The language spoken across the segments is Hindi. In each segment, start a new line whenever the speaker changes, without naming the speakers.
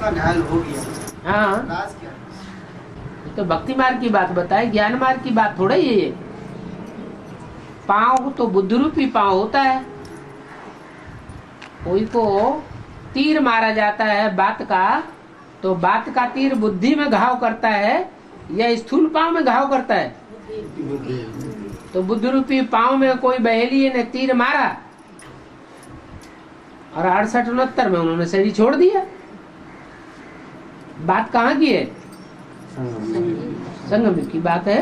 उसका घायल हो गया।
हाँ,
राज क्या है?
तो भक्ति मार्ग की बात बताए, ज्ञान मार्ग की बात थोड़ा ही है ये। पांव तो बुद्ध रूपी पांव होता है। कोई को तीर मारा जाता है बात का, तो बात का तीर बुद्धि में घाव करता है या स्थूल पांव में घाव करता है? तो बुद्ध रूपी पांव में कोई बहेली ने तीर मारा और 68-69 में उन्होंने शरीर छोड़ दिया। बात कहाँ की है? संगम की बात है।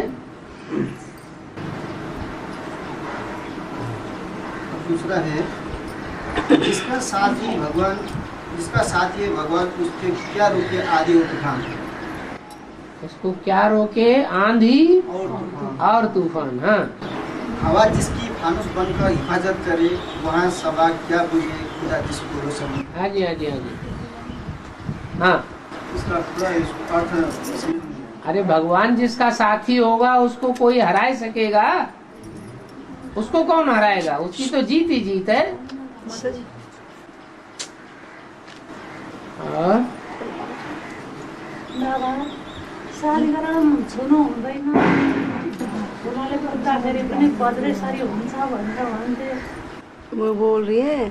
दूसरा है, जिसका साथी है भगवान, उसके क्या रोके आदि और तूफान?
उसको क्या रोके? आंधी और तूफान। हाँ,
हवा जिसकी फानुस बनकर हिफाजत करे, वहाँ सबा क्या बुझे खुदा जिसको रोशन।
हाँ जी, हाँ जी, हाँ जी। हाँ,
इसका पूरा अर्थ।
अरे भगवान जिसका साथी होगा उसको कोई हरा सकेगा? उसको कौन हराएगा? उसकी तो जीत ही जीत है। और
शालिग्राम छुनु हुँदैन, उनीहरूले गर्दाखेरि पनि बज्रै सारी हुन्छ भनेर भन्थे।
वो बोल रही है,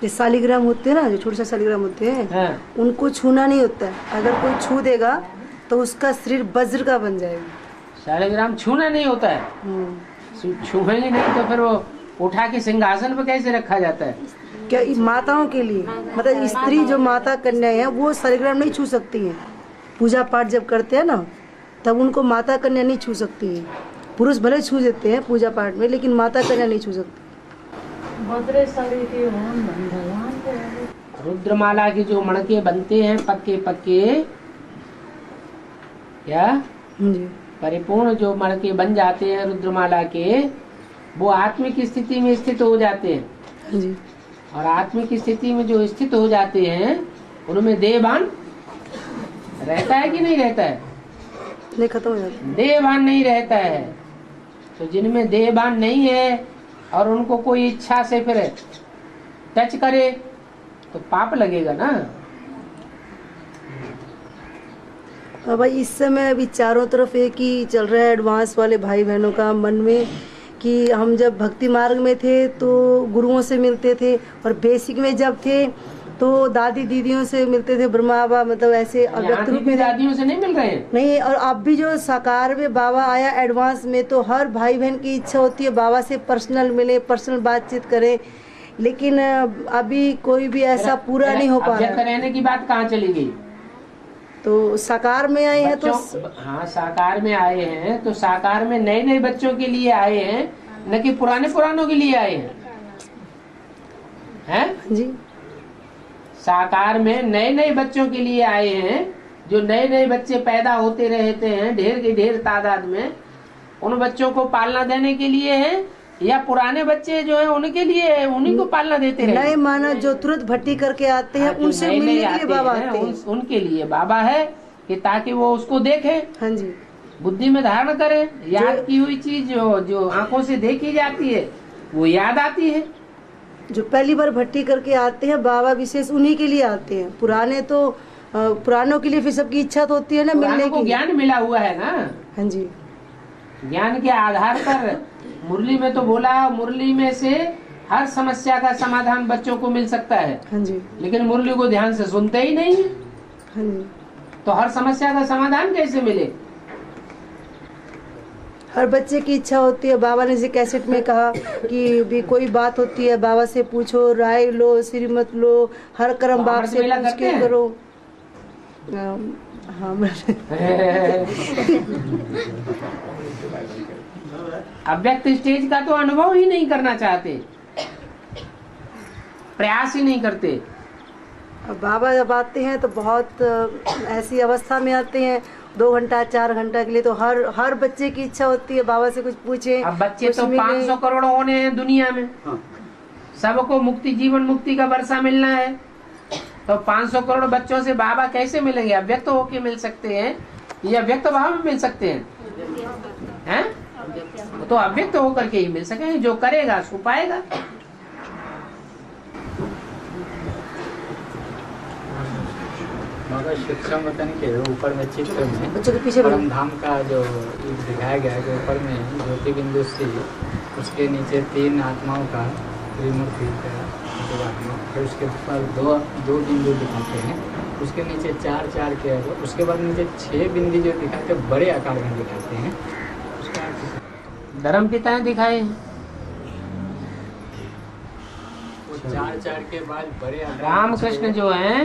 जो शालिग्राम होते हैं ना, जो छोटे से शालिग्राम होते हैं,
हाँ,
उनको छूना नहीं होता है। अगर कोई छू देगा तो उसका शरीर वज्र का बन जाएगा।
शालिग्राम छूना नहीं होता है। छूएंगे नहीं तो फिर वो उठा के सिंहासन पे कैसे रखा जाता है?
क्या माताओं के लिए, मतलब स्त्री जो माता कन्या है वो शालिग्राम नहीं छू सकती हैं। पूजा पाठ जब करते हैं ना, तब उनको माता कन्या नहीं छू सकती है। पुरुष भले छू देते हैं पूजा पाठ में, लेकिन माता कन्या नहीं छू सकती।
रुद्रमाला के जो मणके बनते हैं पक्के पक्के, क्या
जी,
परिपूर्ण जो मणके बन जाते हैं रुद्रमाला के, वो आत्मिक स्थिति में स्थित हो जाते हैं।
जी,
और आत्मिक स्थिति में जो स्थित हो जाते हैं उनमें देहभान रहता है कि नहीं रहता है?
नहीं, खत्म हो जाता है।
देहभान नहीं रहता है। तो जिनमें देहभान नहीं है और उनको कोई इच्छा से फिर टच करे तो पाप लगेगा ना।
भाई इस समय अभी चारों तरफ एक ही चल रहा है, एडवांस वाले भाई बहनों का मन में, कि हम जब भक्ति मार्ग में थे तो गुरुओं से मिलते थे, और बेसिक में जब थे तो दादी दीदियों से मिलते थे, ब्रह्मा बाबा, मतलब ऐसे अव्यक्त रूप में
दादियों से नहीं मिल रहे हैं।
नहीं, और अब भी जो साकार में बाबा आया एडवांस में, तो हर भाई बहन की इच्छा होती है बाबा से पर्सनल मिले, पर्सनल बातचीत करें, लेकिन अभी कोई भी ऐसा पूरा नहीं हो पा रहा।
रहने की बात कहाँ चली गई?
तो साकार में आए हैं तो
हाँ, साकार में आए हैं तो साकार में नए नए बच्चों के लिए आए हैं, न कि पुरानों के लिए आए हैं
जी,
साकार में नए नए बच्चों के लिए आए हैं। जो नए नए बच्चे पैदा होते रहते हैं ढेर की ढेर तादाद में, उन बच्चों को पालना देने के लिए है, या पुराने बच्चे जो हैं उनके लिए, उन्हीं को पालना देते रहे?
नए माना जो तुरंत भट्टी करके आते हैं, उनसे मिलने के लिए बाबा आते हैं।
उनके लिए बाबा है कि ताकि वो उसको देखे,
हाँ जी,
बुद्धि में धारण करे। याद की हुई चीज जो आंखों से देखी जाती है वो याद आती है।
जो पहली बार भट्टी करके आते हैं बाबा विशेष उन्हीं के लिए आते हैं। पुराने तो पुरानों के लिए फिर सबकी इच्छा तो होती है ना मिलने की।
ज्ञान मिला हुआ है ना।
हाँ जी,
ज्ञान के आधार पर मुरली में तो बोला, मुरली में से हर समस्या का समाधान बच्चों को मिल सकता है।
हाँ जी,
लेकिन मुरली को ध्यान से सुनते ही नहीं।
हाँ जी,
तो हर समस्या का समाधान कैसे मिले?
हर बच्चे की इच्छा होती है। बाबा ने जैसे कैसेट में कहा कि भी कोई बात होती है बाबा से पूछो, राय लो, श्रीमत लो, हर कर्म बाप से पूछ के करो। हाँ,
अव्यक्त स्टेज का तो अनुभव ही नहीं करना चाहते, प्रयास ही नहीं करते।
बाबा जब आते हैं तो बहुत ऐसी अवस्था में आते हैं, 2 घंटा 4 घंटा के लिए, तो हर बच्चे की इच्छा होती है बाबा से कुछ पूछे।
अब बच्चे तो 500 करोड़ होने हैं दुनिया में। सबको मुक्ति, जीवन मुक्ति का वर्षा मिलना है, तो 500 करोड़ बच्चों से बाबा कैसे मिलेंगे? अव्यक्त होके मिल सकते हैं या व्यक्त भाव में मिल सकते हैं? तो अव्यक्त होकर के ही मिल सके। जो करेगा सो पाएगा।
बाबा सूक्ष्म वतन के ऊपर में चित्र में
बच्चों के पीछे
परम धाम का जो दिखाया गया है, जो ऊपर में ज्योति बिंदु से उसके नीचे 3 आत्माओं का त्रिमूर्ति का जो आत्मा, फिर उसके ऊपर दो बिंदु दिखाते हैं, उसके नीचे 4 के, उसके बाद नीचे 6 बिंदु जो दिखाते हैं बड़े आकार में दिखाते हैं। उसका
धर्म पिताएं दिखाए हैं।
वो 4 के बाद बड़े आकार
रामकृष्ण जो हैं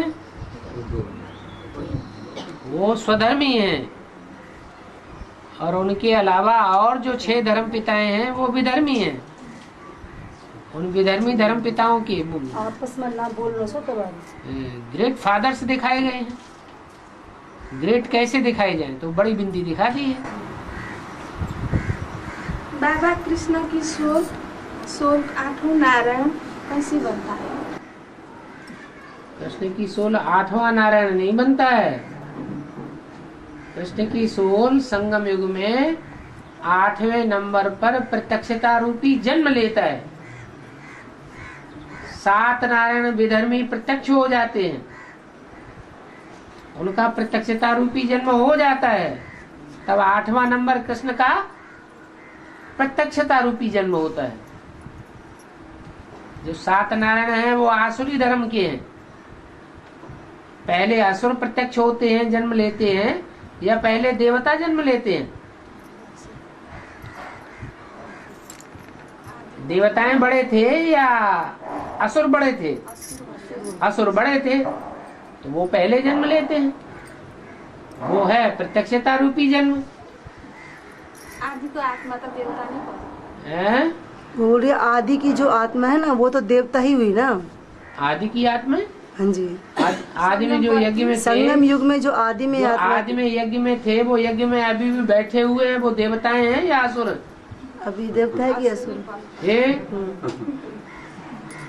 वो स्वधर्मी हैं, और उनके अलावा और जो 6 धर्म पिताएं हैं वो विधर्मी हैं। उन विधर्मी धर्म पिताओं के
आपस में ना बोल लो सो तो
ग्रेट फादर्स दिखाए गए हैं। ग्रेट कैसे दिखाए जाएं, तो बड़ी बिंदी दिखा दी है।
बाबा कृष्ण की सोल 8वां नारायण कैसे बनता है?
कृष्ण की सोल 8वां नारायण नहीं बनता है। कृष्ण की सोल संगम युग में 8वें नंबर पर प्रत्यक्षता रूपी जन्म लेता है। 7 नारायण विधर्मी प्रत्यक्ष हो जाते हैं, उनका प्रत्यक्षता रूपी जन्म हो जाता है, तब 8वां नंबर कृष्ण का प्रत्यक्षता रूपी जन्म होता है। जो 7 नारायण हैं वो आसुरी धर्म के हैं। पहले असुर प्रत्यक्ष होते हैं, जन्म लेते हैं, या पहले देवता जन्म लेते हैं? देवताएं बड़े थे या असुर बड़े थे? असुर बड़े थे, तो वो पहले जन्म लेते हैं। वो है प्रत्यक्षता रूपी जन्म।
आदि को आत्मा तो देवता नहीं पता
हैं?
बोलिए आदि की जो आत्मा है ना वो तो देवता ही हुई ना।
आदि की आत्मा?
हाँ जी।
आदि में जो यज्ञ में थे,
संगम युग में जो आदि में आत्मा,
आदि में यज्ञ में थे, वो यज्ञ में अभी भी बैठे हुए हैं, वो देवताएं हैं या असुर?
अभी देवता है कि असुर?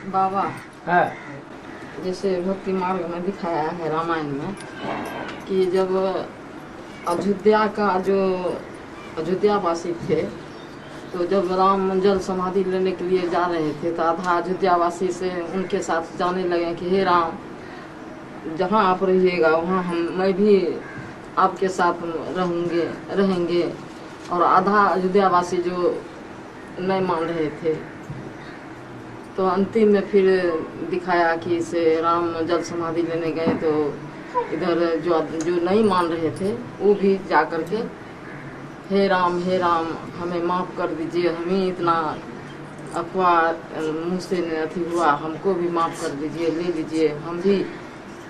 बाबा
हाँ।
जैसे भक्ति मार्ग में दिखाया है रामायण में कि जब अयोध्या का जो अयोध्यावासी थे, तो जब राम जल समाधि लेने के लिए जा रहे थे तो आधा अयोध्यावासी से उनके साथ जाने लगे कि हे राम, जहाँ आप रहिएगा वहाँ मैं भी आपके साथ रहेंगे। और आधा अयोध्यावासी जो नहीं मान रहे थे, तो अंतिम में फिर दिखाया कि इसे राम जल समाधि लेने गए तो इधर जो नहीं मान रहे थे वो भी जा कर के हे राम हमें माफ़ कर दीजिए, हमें इतना अफवाह मुँह से अथी हुआ, हमको भी माफ़ कर दीजिए, ले लीजिए, हम भी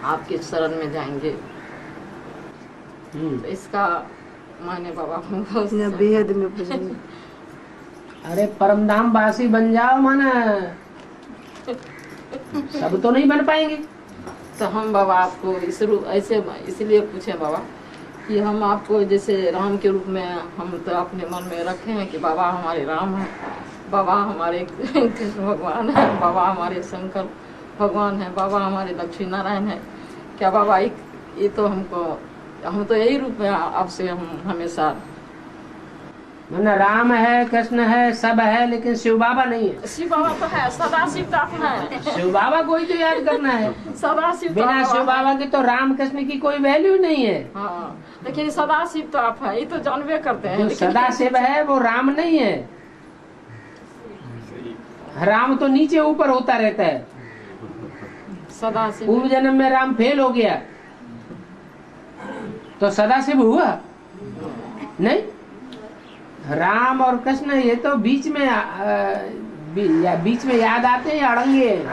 आपके शरण में जाएंगे। तो इसका माने बाबा
बेहद में पूछेंगे।
अरे परमधाम वासी बन जाओ, माना सब तो नहीं बन पाएंगे।
तो हम बाबा आपको ऐसे इसलिए पूछे बाबा कि हम आपको जैसे राम के रूप में हम तो अपने मन में रखे हैं कि बाबा हमारे राम है, बाबा हमारे कृष्ण भगवान है, बाबा हमारे शंकर भगवान है, बाबा हमारे लक्ष्मी नारायण है। क्या बाबा ये तो हम तो यही रूप में आपसे हम हमेशा
माना राम है, कृष्ण है, सब है, लेकिन शिव बाबा नहीं है।
शिव बाबा तो है, सदा शिव तो अपना है।
शिव बाबा को ही तो याद करना है।
सदा शिव
बिना शिव बाबा के तो राम कृष्ण की कोई वैल्यू नहीं है।
हाँ, लेकिन सदा शिव तो आप है, ये तो जानवे करते हैं।
जो सदा शिव है वो राम नहीं है। राम तो नीचे ऊपर होता रहता है।
सदा शिव
पूर्व जन्म में राम फेल हो गया तो सदा शिव हुआ नहीं। राम और कृष्ण ये तो बीच में याद आते हैं या अड़ंगे हैं।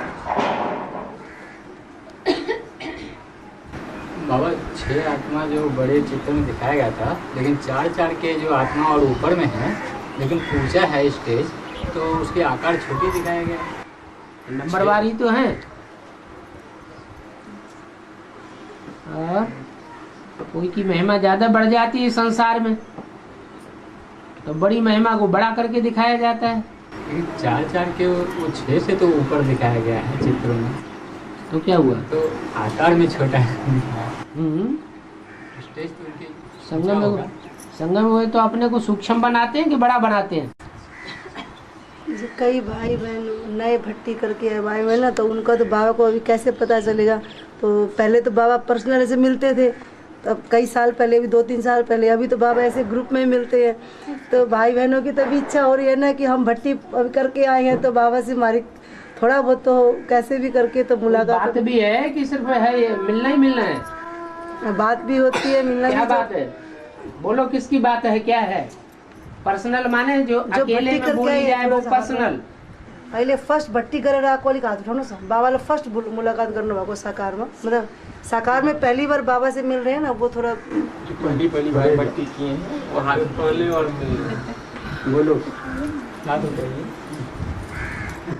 बाबा 6 आत्मा जो बड़े चित्र में दिखाया गया था, लेकिन 4 के जो आत्मा और ऊपर में है, लेकिन पूजा है स्टेज, तो उसके आकार छोटे दिखाया गया।
नंबरवार ही तो है। और कोई की महिमा ज्यादा बढ़ जाती है संसार में, तो बड़ी महिमा को बड़ा करके दिखाया जाता है।
4 के वो 6 से तो ऊपर दिखाया गया है चित्रों में,
तो क्या हुआ?
तो आकार में छोटा है। स्टेज तो उनकी
संगम हुए तो अपने को सूक्ष्म बनाते हैं कि बड़ा बनाते हैं?
जो कई भाई बहन नए भट्टी करके आए भाई बहन ना, तो उनका तो बाबा को अभी कैसे पता चलेगा। तो पहले तो बाबा पर्सनल ऐसे मिलते थे, तब कई साल पहले भी 2-3 साल पहले, अभी तो बाबा ऐसे ग्रुप में मिलते हैं। तो भाई बहनों की तो भी इच्छा हो रही है ना कि हम भट्टी अभी करके आए हैं तो बाबा से हमारी थोड़ा बहुत तो कैसे भी करके तो मुलाकात
बात भी है कि सिर्फ है ये मिलना ही मिलना है?
बात भी होती है, मिलना
क्या
भी
बात है? बोलो किसकी बात है, क्या है? पर्सनल माने जो अकेले
भट्टी
में
करके
बोली
आए
जाए वो
थोड़ा सा
पर्सनल।
अहिले फर्स्ट भट्टी गरेर आएको अलिक हात उठाउनु छ। बाबाले फर्स्ट मुलाकात गर्नुभएको साकारमा, मतलब साकार में पहली बार बाबा से मिल रहे हैं ना, वो थोड़ा
पहली बार भट्टी किए हैं और हाथ पहले और बोलो हाथ उठाइए।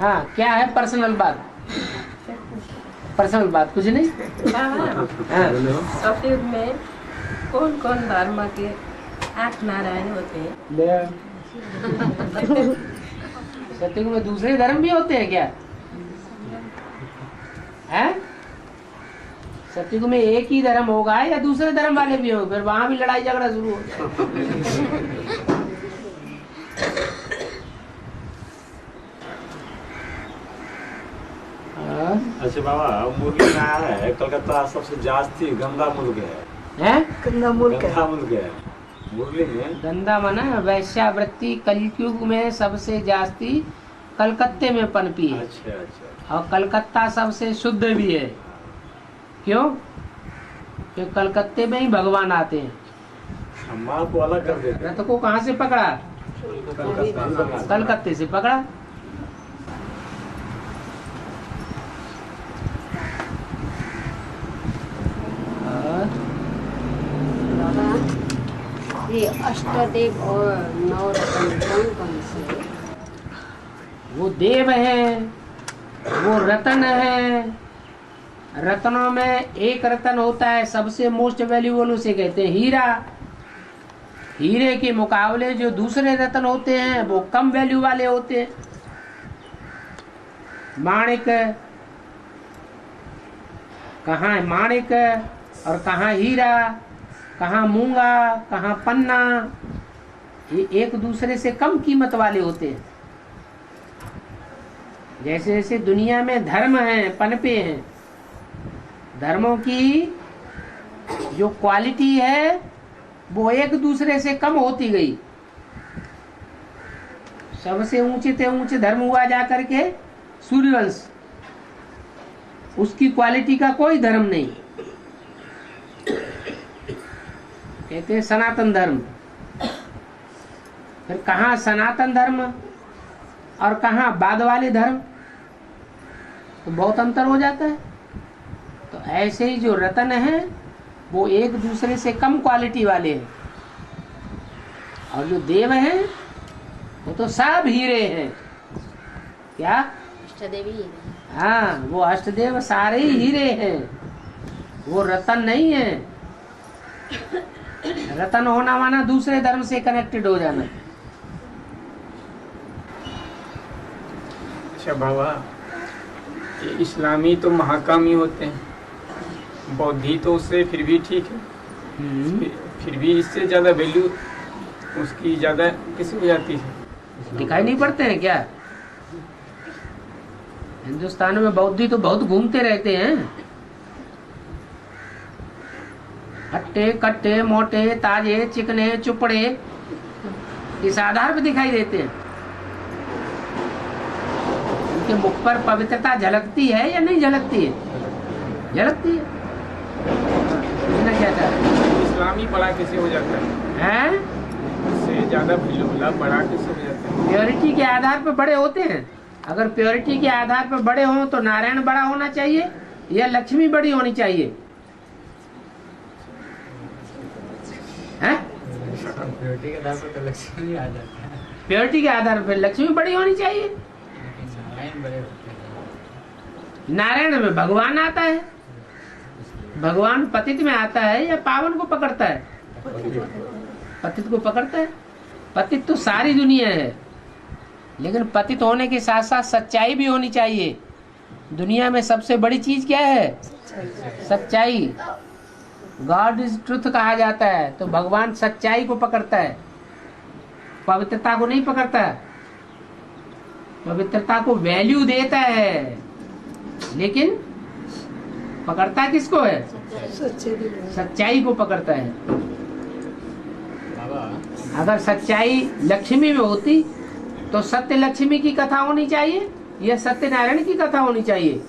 हाँ, क्या है पर्सनल बात? पर्सनल बात कुछ नहीं। हाँ।
सतयुग में कौन कौन धर्म के 8 नारायण होते हैं?
सतयुग में दूसरे धर्म भी होते हैं क्या? हैं? सतयुग में एक ही धर्म होगा या दूसरे धर्म वाले भी होंगे? फिर वहां भी लड़ाई झगड़ा शुरू हो जाए।
अच्छा बाबा, मुरली में आया है कलकत्ता सबसे जास्ती गंदा मुल्क है।
गंदा मुल्क
गंदा मुल्क है मुरली में।
गंदा माना वैश्यावृत्ति कलयुग में सबसे जास्ती कलकत्ते में पनपी है।
अच्छा अच्छा।
और कलकत्ता सबसे शुद्ध भी है। क्यों? क्योंकि कलकत्ते में ही भगवान आते हैं।
माँ को अलग कर देते हैं।
रथ को कहाँ से पकड़ा? कलकत्ते से पकड़ा।
ये अष्टदेव और नवरत्न कौन कौन से?
वो देव है, वो रतन है। रत्नों में एक रतन होता है सबसे मोस्ट वैल्यूएबल, उसे कहते हैं हीरा। हीरे के मुकाबले जो दूसरे रत्न होते हैं वो कम वैल्यू वाले होते हैं। माणिक, कहाँ माणिक और कहाँ हीरा, कहाँ मूंगा, कहाँ पन्ना, ये एक दूसरे से कम कीमत वाले होते हैं। जैसे जैसे दुनिया में धर्म है, पनपे हैं, धर्मों की जो क्वालिटी है वो एक दूसरे से कम होती गई। सबसे ऊंचे से ऊंचे धर्म हुआ जाकर के सूर्यवंश, उसकी क्वालिटी का कोई धर्म नहीं। कहते हैं सनातन धर्म। फिर कहाँ सनातन धर्म और कहाँ बाद वाले धर्म, तो बहुत अंतर हो जाता है। तो ऐसे ही जो रत्न है वो एक दूसरे से कम क्वालिटी वाले हैं, और जो देव हैं वो तो सब हीरे हैं। क्या?
अष्टदेवी।
हाँ, वो अष्टदेव सारे ही हीरे हैं, वो रत्न नहीं है। रत्न होना माना दूसरे धर्म से कनेक्टेड हो जाना।
अच्छा बाबा, ये इस्लामी तो महाकामी होते हैं, बौद्धि तो उससे फिर भी ठीक है, फिर भी इससे ज्यादा वैल्यू उसकी ज्यादा किसी हो जाती है।
दिखाई नहीं पड़ते हैं क्या? हिंदुस्तान में बौद्धि तो बहुत घूमते रहते हैं, हट्टे कट्टे मोटे ताजे चिकने चुपड़े इस आधार पर दिखाई देते हैं। उनके मुख पर पवित्रता झलकती है या नहीं झलकती है? झलकती है। पूछना क्या चाह रहे हैं?
इस्लामी बड़ा कैसे हो जाता है? इससे ज्यादा बड़ा कैसे हो जाता है?
प्योरिटी के आधार पर बड़े होते हैं। अगर प्योरिटी के आधार पर बड़े हों तो नारायण बड़ा होना चाहिए या लक्ष्मी बड़ी होनी चाहिए? हैं?
प्योरिटी के आधार पर तो लक्ष्मी आ जाता है।
प्योरिटी के आधार पर लक्ष्मी बड़ी होनी चाहिए।
नारायण बड़े होते हैं।
नारायण में भगवान आता है। भगवान पतित में आता है या पावन को पकड़ता है? पतित को पकड़ता है। पतित तो सारी दुनिया है, लेकिन पतित होने के साथ साथ सच्चाई भी होनी चाहिए। दुनिया में सबसे बड़ी चीज क्या है? सच्चाई। गॉड इज ट्रुथ कहा जाता है, तो भगवान सच्चाई को पकड़ता है, पवित्रता को नहीं पकड़ता है। पवित्रता को वैल्यू देता है, लेकिन पकड़ता किसको है? सच्चाई को पकड़ता है। अगर सच्चाई लक्ष्मी में होती तो सत्य लक्ष्मी की कथा होनी चाहिए या सत्यनारायण की कथा होनी चाहिए?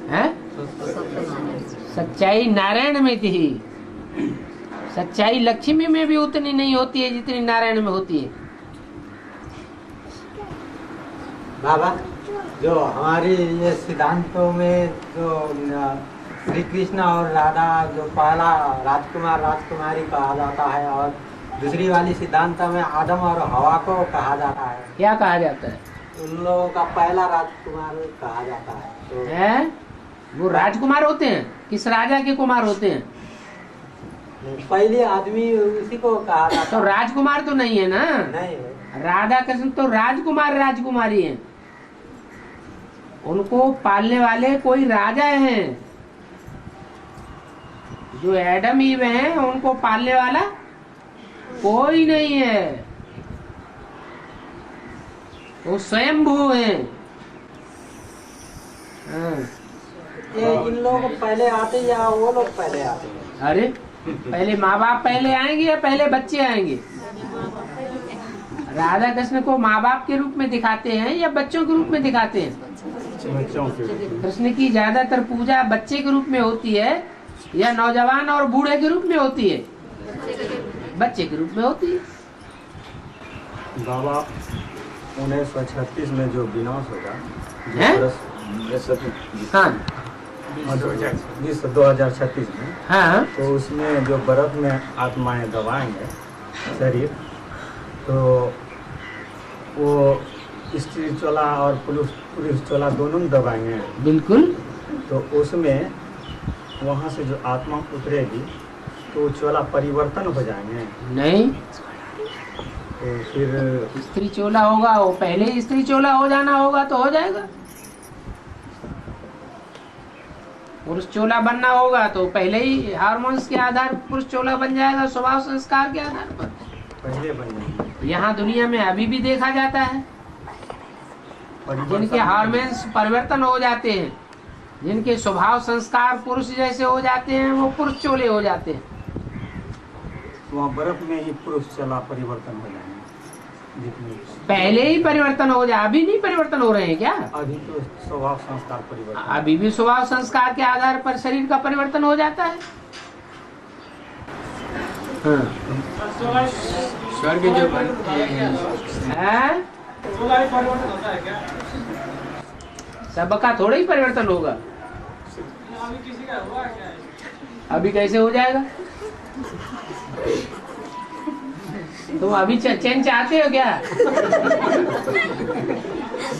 है? सच्चाई नारायण में थी। सच्चाई लक्ष्मी में भी उतनी नहीं होती है जितनी नारायण में होती है।
बाबा, जो हमारी ये सिद्धांतों में जो श्री कृष्ण और राधा, जो पहला राजकुमार राजकुमारी कहा जाता है और दूसरी वाली सिद्धांत में आदम और हवा को कहा जाता है।
क्या कहा जाता है?
उन लोगों का पहला राजकुमार कहा जाता है। तो
है? वो राजकुमार होते हैं? किस राजा के कुमार होते हैं?
पहले आदमी उसी को कहा जाता है।
तो राजकुमार तो नहीं है ना?
नहीं,
राधा कृष्ण तो राजकुमार राजकुमारी हैं। उनको पालने वाले कोई राजा हैं। जो एडम ईव हैं उनको पालने वाला कोई नहीं है। वो स्वयंभू हैं।
ये इन लोग पहले आते या वो लोग पहले आते हैं?
अरे पहले माँ बाप पहले आएंगे या पहले बच्चे आएंगे? राधा कृष्ण को माँ बाप के रूप में दिखाते हैं या बच्चों के रूप में दिखाते हैं? कृष्ण की ज्यादातर पूजा बच्चे के रूप में होती है या नौजवान और बूढ़े के रूप में होती है? बच्चे के रूप में होती है।
बाबा 1936 में जो विनाश होगा,
हाँ
2036 में,
हाँ,
तो उसमें जो बर्फ में आत्माएं दबाएंगे शरीर, तो वो स्त्री चोला और पुरुष चोला दोनों दबाएंगे।
बिल्कुल।
तो उसमें वहाँ से जो आत्मा उतरेगी तो चोला परिवर्तन हो जाएंगे?
नहीं,
तो फिर
स्त्री चोला होगा, वो पहले ही स्त्री चोला हो जाना होगा तो हो जाएगा। पुरुष चोला बनना होगा तो पहले ही हार्मोन्स के आधार पर पुरुष चोला बन जाएगा, स्वभाव संस्कार के आधार पर
पहले बन जाएंगे।
यहाँ दुनिया में अभी भी देखा जाता है जिनके हार्मोन्स परिवर्तन हो जाते हैं, जिनके स्वभाव संस्कार पुरुष जैसे हो जाते हैं, वो पुरुष चोले हो जाते हैं।
वहाँ बर्फ में ही पुरुष चला परिवर्तन हो जाएंगे।
पहले ही परिवर्तन हो जाए, अभी नहीं परिवर्तन हो रहे हैं क्या?
अभी तो स्वभाव संस्कार परिवर्तन,
अभी भी स्वभाव संस्कार के आधार पर शरीर का परिवर्तन हो जाता है।
स्वर्ग जो बनते हैं
सबका थोड़ा ही परिवर्तन होगा। अभी कैसे हो जाएगा? तुम अभी चैन चाहते हो क्या?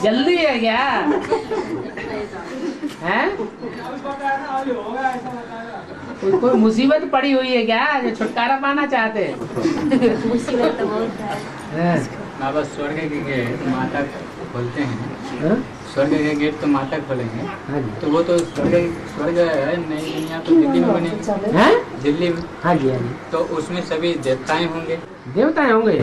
जल्दी है क्या? हैं? कोई मुसीबत पड़ी हुई है क्या जो छुटकारा पाना चाहते हैं?
मुसीबत तो बहुत है।
बाबा स्वर्ग के गेट माता खोलते हैं। स्वर्ग के गेट तो माता खोलेंगे, तो वो तो स्वर्ग है, नई दुनिया तो दिल्ली में बनेगी। दिल्ली में?
हाँ जी, हाँ जी।
तो उसमें सभी देवताएं होंगे।
देवताएं होंगे?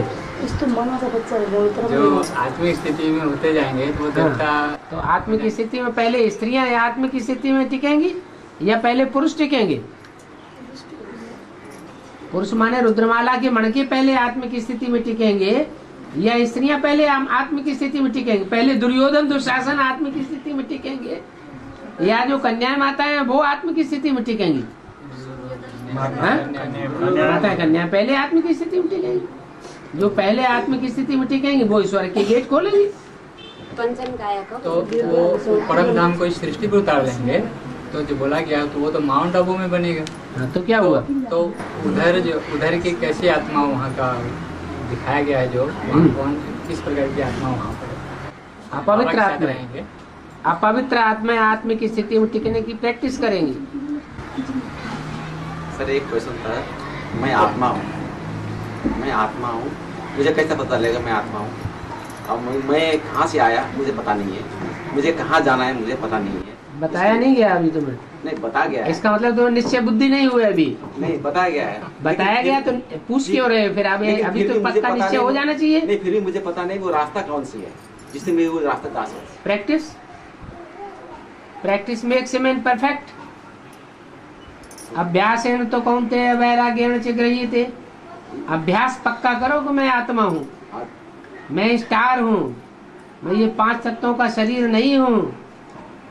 जो आत्मिक स्थिति में होते जाएंगे तो वो देवता।
तो आत्मिक स्थिति में पहले स्त्रियां आत्मिक स्थिति में टिकेंगी या पहले पुरुष टिकेंगे? पुरुष माने रुद्रमाला के मणके पहले आत्मिक स्थिति में टिकेंगे या स्त्रियां पहले आत्मिक स्थिति में टिकेंगे? पहले दुर्योधन दुशासन आत्मिक स्थिति में टिकेंगे या जो कन्या माता है वो आत्मिक स्थिति में टिकेंगी? माता कन्या पहले आत्मिक स्थिति में टिकेंगी। जो पहले आत्मिक स्थिति में टिकेंगे वो ईश्वर के गेट खोलेंगे।
तो वो परम धाम को सृष्टि पर उतार देंगे। तो जो बोला गया तो वो तो माउंट आबू में बनेगा।
हाँ, तो क्या हुआ?
तो उधर की कैसी आत्मा वहाँ का दिखाया गया है, जो कौन किस प्रकार की आत्मा वहाँ पर
अपवित्र आत्मा है। अपवित्र आत्मा आत्मिक स्थिति में टिकने की प्रैक्टिस करेंगी।
सर एक क्वेश्चन था, मैं आत्मा हूँ, मुझे कैसे पता लगेगा मैं आत्मा हूँ? अब मैं कहाँ से आया मुझे पता नहीं है, मुझे कहाँ जाना है मुझे पता नहीं है।
बताया नहीं गया अभी तुम्हें?
नहीं बता गया है।
इसका मतलब तुम्हें निश्चय बुद्धि नहीं हुई अभी?
नहीं बताया गया है।
बताया गया तो पूछ क्यों रहे? फिर अभी तो पक्का निश्चय हो जाना चाहिए।
नहीं फिर भी मुझे पता नहीं वो रास्ता कौन सी है जिससे मैं वो रास्ता जा सकता।
Practice makes a man perfect. अभ्यासेन तो कौन्तेय वैराग्येण च गृह्यते। अभ्यास पक्का करो कि मैं आत्मा हूँ, मैं स्टार हूँ, मैं ये 5 तत्वों का शरीर नहीं हूँ,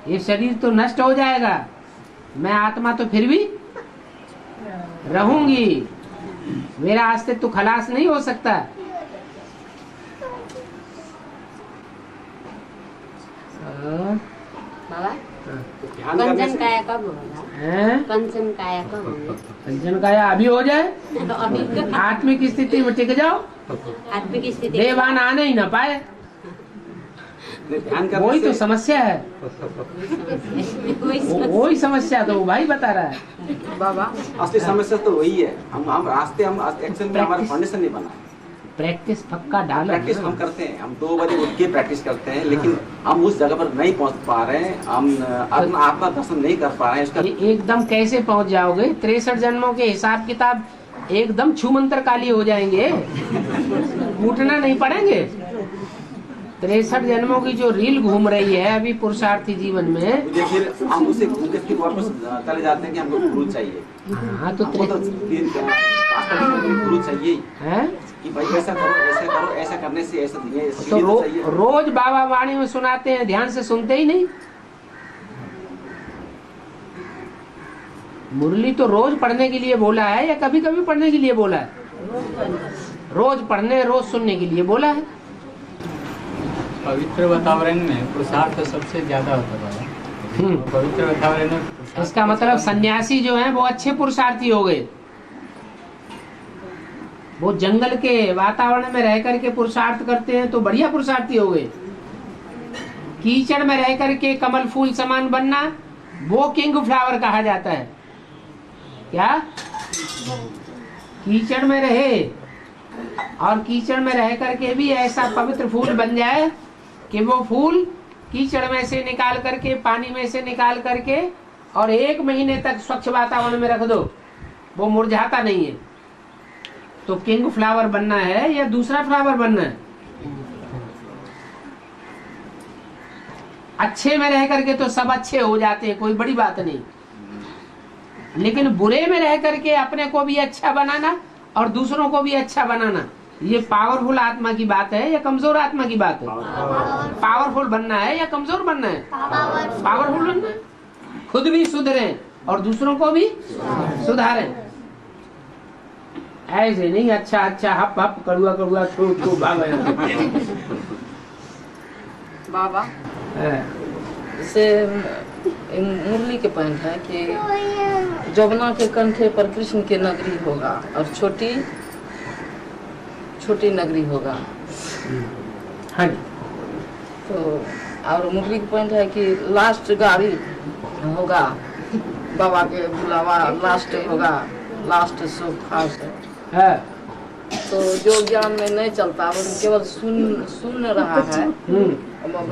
ये शरीर तो नष्ट हो जाएगा, मैं आत्मा तो फिर भी रहूंगी, मेरा अस्तित्व तो खलास नहीं हो सकता।
बाबा कंचन काया कब होगा? कंचन काया कब होगा?
कंचन काया अभी हो जाए
तो अभी
आत्मिक स्थिति में टिक जाओ,
आत्मिक स्थिति
देवान आने ही ना पाए, वही तो समस्या है। वही समस्या तो वो भाई बता रहा है
बाबा।
असली समस्या तो वही है, हम रास्ते हम एक्शन में हमारा फाउंडेशन नहीं बना।
प्रैक्टिस पक्का डालो।
प्रैक्टिस हम करते हैं, हम 2 बजे उठ के प्रैक्टिस करते हैं, लेकिन हम उस जगह पर नहीं पहुंच पा रहे हैं, हम अपना आत्मा दर्शन नहीं कर पा रहे हैं। इसका
एकदम कैसे पहुंच जाओगे? 63 जन्मों के हिसाब किताब एकदम छूमंतर काली हो जाएंगे, कूटना नहीं पड़ेंगे। 63 जन्मों की जो रील घूम रही है अभी पुरुषार्थी जीवन में,
फिर हम उसे वापस चले जाते हैं कि हमको गुरु चाहिए।
हाँ तो
गुरु चाहिए है कि भाई ऐसा करो, ऐसा करो, ऐसा करने से ऐसा
तो रोज बाबा वाणी में सुनाते हैं, ध्यान से सुनते ही नहीं। मुरली तो रोज पढ़ने के लिए बोला है या कभी कभी पढ़ने के लिए बोला है? रोज पढ़ने रोज सुनने के लिए बोला है।
पवित्र वातावरण में पुरुषार्थ सबसे ज्यादा होता है। पवित्र वातावरण में
इसका मतलब सन्यासी जो है वो अच्छे पुरुषार्थी हो गए, वो जंगल के वातावरण में रह करके पुरुषार्थ करते हैं तो बढ़िया पुरुषार्थी हो गए। कीचड़ में रह करके कमल फूल समान बनना वो किंग फ्लावर कहा जाता है। क्या कीचड़ में रहे और कीचड़ में रह करके भी ऐसा पवित्र फूल बन जाए कि वो फूल कीचड़ में से निकाल करके, पानी में से निकाल करके और 1 महीने तक स्वच्छ वातावरण में रख दो, वो मुरझाता नहीं है। तो किंग फ्लावर बनना है या दूसरा फ्लावर बनना है? अच्छे में रह करके तो सब अच्छे हो जाते हैं, कोई बड़ी बात नहीं, लेकिन बुरे में रह करके अपने को भी अच्छा बनाना और दूसरों को भी अच्छा बनाना, ये पावरफुल आत्मा की बात है या कमजोर आत्मा की बात है? पावरफुल बनना है या कमजोर बनना है? पावरफुल बनना है। खुद भी सुधरें और दूसरों को भी सुधारें। ऐसे नहीं अच्छा अच्छा हप हप कड़ुआ कड़ुआ छू छू भागा
बाबा। जैसे मुरली के पॉइंट है कि जमुना के कंठे पर कृष्ण की नगरी होगा और छोटी छोटी नगरी होगा।
हाँ।
तो और मुरली का पॉइंट है कि लास्ट गाड़ी होगा, बाबा के बुलावा लास्ट होगा, लास्ट सुख है। तो जो ज्ञान में नहीं चलता वो केवल सुन रहा है,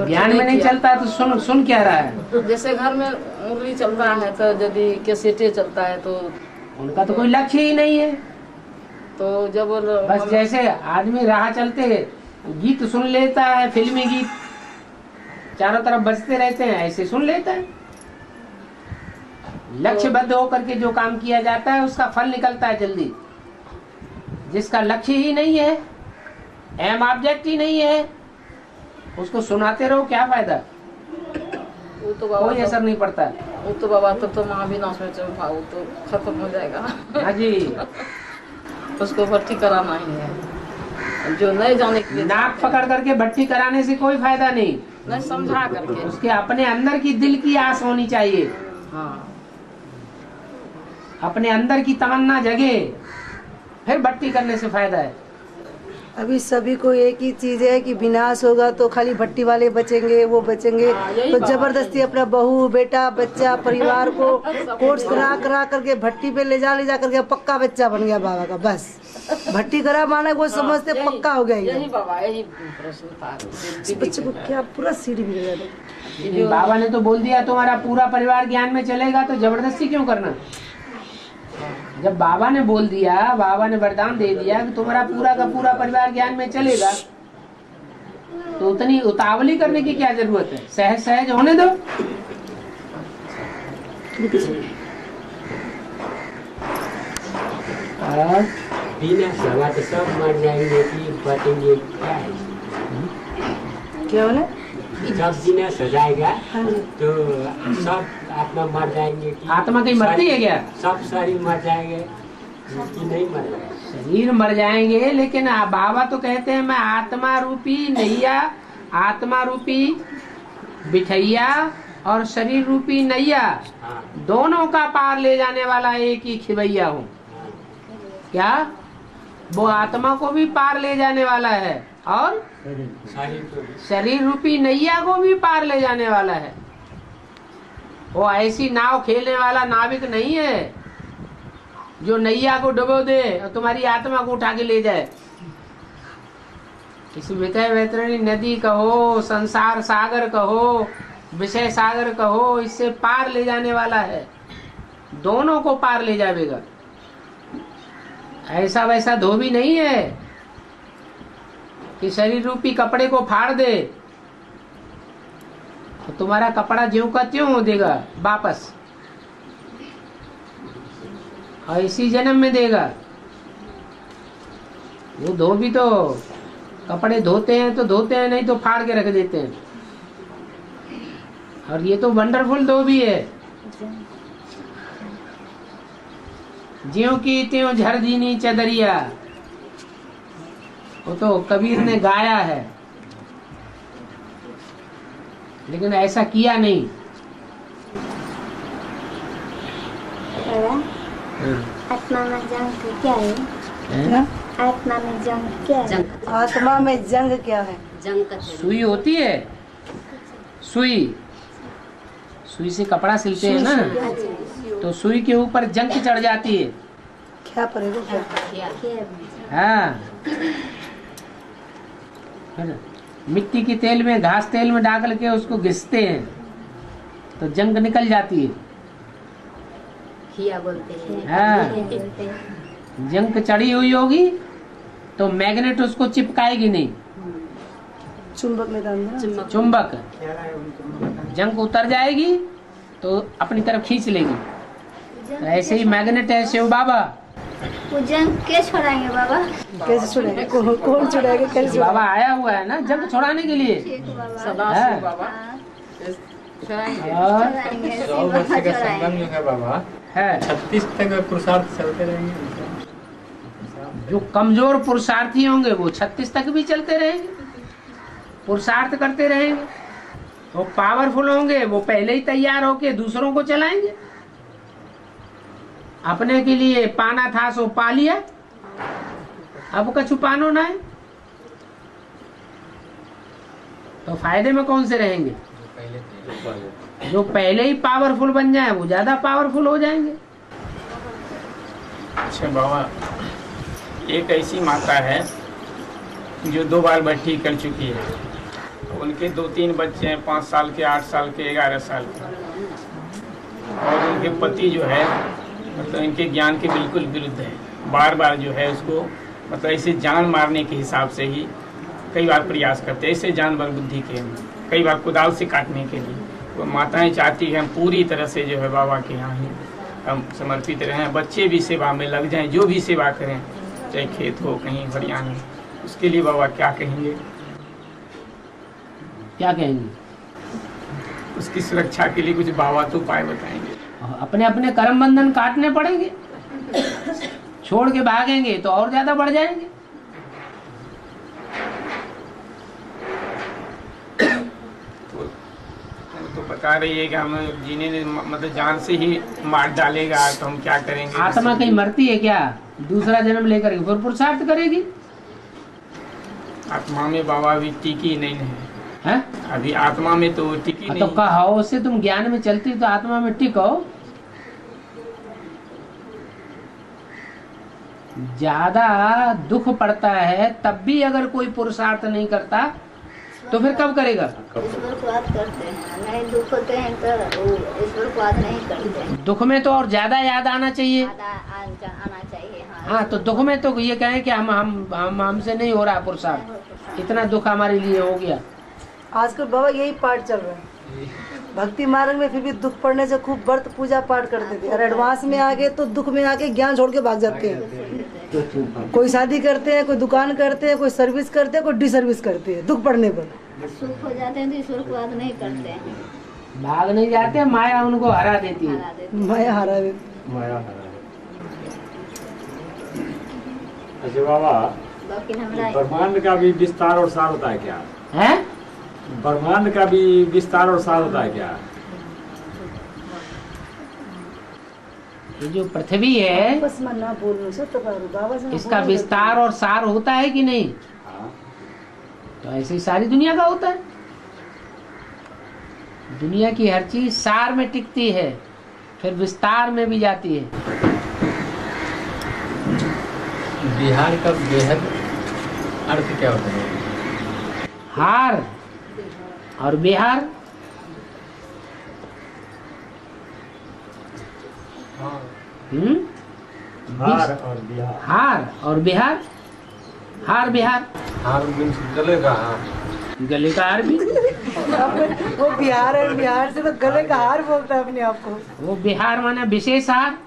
ज्ञान में नहीं चलता तो सुन क्या रहा है?
जैसे घर में मुरली चलता है तो यदि कैसेटे चलता है तो
उनका तो कोई लक्ष्य ही नहीं है।
तो जब
बस जैसे आदमी राह चलते गीत सुन लेता है, फिल्मी गीत चारों तरफ बजते रहते हैं, ऐसे सुन लेता है। लक्ष्यबद्ध होकर के जो काम किया जाता है उसका फल निकलता है जल्दी। जिसका लक्ष्य ही नहीं है, एम ऑब्जेक्ट ही नहीं है, उसको सुनाते रहो क्या फायदा?
वो तो बाबा
कोई असर नहीं पड़ता।
वो तो बाबा तो महाविनाश में चंपा वो तो खत्म हो जाएगा।
हाँ जी।
उसको भर्ती कराना ही है। जो नहीं जाने के लिए
नाक पकड़ करके भट्टी कराने से कोई फायदा नहीं,
समझा करके
उसके अपने अंदर की दिल की आस होनी चाहिए।
हाँ।
अपने अंदर की तमन्ना जगे, फिर भट्टी करने से फायदा है।
अभी सभी को एक ही चीज है कि विनाश होगा तो खाली भट्टी वाले बचेंगे, वो बचेंगे। तो जबरदस्ती अपना बहू बेटा बच्चा परिवार को कोर्स करा करके भट्टी पे ले जा करके पक्का बच्चा बन गया बाबा का। बस भट्टी करा माना वो समझते पक्का हो गया।
यही बाबा यही प्रश्न था।
बच्चे को क्या पूरा सीढ़ी भी गया।
बाबा ने तो बोल दिया तुम्हारा पूरा परिवार ज्ञान में चलेगा, तो जबरदस्ती क्यों करना? जब बाबा ने बोल दिया, बाबा ने वरदान दे दिया कि तुम्हारा पूरा का पूरा परिवार ज्ञान में चलेगा, तो उतनी उतावली करने की क्या जरूरत है? सहज सहज होने दो।
बिना सगा तो सब मर जाएंगे कि बतेंगे क्या है?
क्या बोले?
जब बिना सजाएगा तो सब आत्मा मर जाएंगे कि
आत्मा कहीं मरती है क्या?
सब शरीर मर जाएंगे कि नहीं मर जाएंगे?
शरीर मर जाएंगे, लेकिन बाबा तो कहते हैं मैं आत्मा रूपी नैया, आत्मा रूपी बिठैया और शरीर रूपी नैया दोनों का पार ले जाने वाला एक ही खिवैया हूँ। क्या वो आत्मा को भी पार ले जाने वाला है और शरीर रूपी नैया को भी पार ले जाने वाला है। वो ऐसी नाव खेलने वाला नाविक नहीं है जो नैया को डुबो दे और तुम्हारी आत्मा को उठा के ले जाए। इस विषय वैतरणी नदी कहो, संसार सागर कहो, विषय सागर कहो, इससे पार ले जाने वाला है, दोनों को पार ले जाएगा। ऐसा वैसा धोबी नहीं है कि शरीर रूपी कपड़े को फाड़ दे तो तुम्हारा कपड़ा ज्यों का त्यों हो देगा वापस, और इसी जन्म में देगा। वो धोबी तो कपड़े धोते हैं तो धोते हैं, नहीं तो फाड़ के रख देते हैं। और ये तो वंडरफुल धोबी है, ज्यों की त्यों झर दीनी चदरिया, वो तो कबीर ने गाया है, लेकिन ऐसा किया नहीं।
आत्मा में जंग क्या है? आत्मा में जंग क्या है?
आत्मा में जंग क्या है?
सुई होती है, सुई से कपड़ा सिलते हैं ना, तो सुई के ऊपर जंग चढ़ जाती है।
क्या पड़ेगा?
हाँ, मिट्टी के तेल में, घास तेल में डाल के उसको घिसते हैं तो जंग निकल जाती है।
खिया बोलते हैं।
हाँ, जंग चढ़ी हुई होगी तो मैग्नेट उसको चिपकाएगी नहीं,
चुंबक में डाल देना।
चुंबक जंग उतर जाएगी तो अपनी तरफ खींच लेगी। ऐसे ही मैग्नेट है शिव बाबा।
वो जंग कैसे छोड़ाएंगे बाबा?
कैसे छोड़ेंगे? कौन छोड़ाएगा? कैसे?
बाबा आया हुआ है ना जंग छोड़ाने के लिए।
सदाशिव बाबा
छोड़ाएंगे।
100 वर्ष का संगम जो है बाबा
है,
36 तक पुरुषार्थ चलते रहेंगे।
जो कमजोर पुरुषार्थी होंगे वो 36 तक भी चलते रहेंगे, पुरुषार्थ करते रहेंगे। वो पावरफुल होंगे वो पहले ही तैयार होके दूसरों को चलाएंगे। अपने के लिए पाना था सो पा लिया, अब कछु पानो ना है तो फायदे में कौन से रहेंगे? जो पहले ही पावरफुल बन जाए वो ज्यादा पावरफुल हो जाएंगे।
अच्छा बाबा, एक ऐसी माता है जो 2 बार भट्टी कर चुकी है, उनके 2-3 बच्चे हैं, 5 साल के, 8 साल के, 11 साल के, और उनके पति जो है मतलब इनके ज्ञान के बिल्कुल विरुद्ध है। बार बार जो है उसको मतलब ऐसे जान मारने के हिसाब से ही कई बार प्रयास करते हैं, ऐसे जानवर बुद्धि के, कई बार कुदाल से काटने के लिए। वो माताएं चाहती हैं हम पूरी तरह से जो है बाबा के यहाँ ही हम समर्पित रहें, बच्चे भी सेवा में लग जाएं, जो भी सेवा करें, चाहे खेत हो कहीं हरियाणा, उसके लिए बाबा क्या कहेंगे?
क्या कहेंगे?
उसकी सुरक्षा के लिए कुछ बाबा तो उपाय बताएंगे।
अपने अपने कर्म बंधन काटने पड़ेंगे, छोड़ के भागेंगे तो और ज्यादा बढ़ जाएंगे।
तो बता रही है कि हम जीने ने मतलब जान से ही मार डालेगा तो हम क्या करेंगे?
आत्मा कहीं मरती है क्या? दूसरा जन्म लेकर फिर पुरुषार्थ करेगी।
आत्मा में बाबा भी टिकी नहीं है, अभी आत्मा में तो टिकी नहीं।
तो कहो उससे तुम ज्ञान में चलती तो आत्मा में टिको। ज्यादा दुख पड़ता है तब भी अगर कोई पुरुषार्थ नहीं करता तो फिर कब करेगा?
ईश्वर को याद करते हैं, नहीं दुख होते हैं तो ईश्वर को याद नहीं करते।
दुख में तो और ज्यादा याद आना चाहिए।
आना चाहिए।
हाँ, तो दुख में तो ये कहें कि हमसे नहीं हो रहा पुरुषार्थ, इतना दुख हमारे लिए हो गया।
आजकल बाबा यही पाठ चल रहा है। भक्ति मार्ग में फिर भी दुख पड़ने से खूब व्रत पूजा पाठ करते थे, और एडवांस में आगे तो दुख में आके ज्ञान छोड़ के भाग जाते हैं। कोई शादी करते हैं, कोई दुकान करते हैं, कोई सर्विस करते हैं, कोई डिसर्विस करते हैं दुख पड़ने पर।
सुख हो जाते हैं तो ईश्वर को याद नहीं करते हैं,
भाग नहीं जाते, माया उनको हरा देती है।
माया हरा देती।
अच्छा बाबा,
बाकी हमरा
ब्रह्मांड का भी विस्तार और सार होता है क्या?
है
ब्रह्मांड का भी विस्तार और सार होता है क्या?
ये जो पृथ्वी है
बस मैं ना बोलूं सत्य बाबा से
इसका विस्तार और सार होता है कि नहीं? तो ऐसे ही सारी दुनिया का होता है। दुनिया की हर चीज सार में टिकती है, फिर विस्तार में भी जाती है।
बिहार का बेहद अर्थ क्या होता है?
हार और बिहार।
हार और बिहार।
हार और बिहार। हार बिहार।
हार गले का हार।
गले का हार भी।
वो बिहार है, बिहार से तो गले का हार बोलता है अपने आप को।
वो बिहार माने विशेष हार।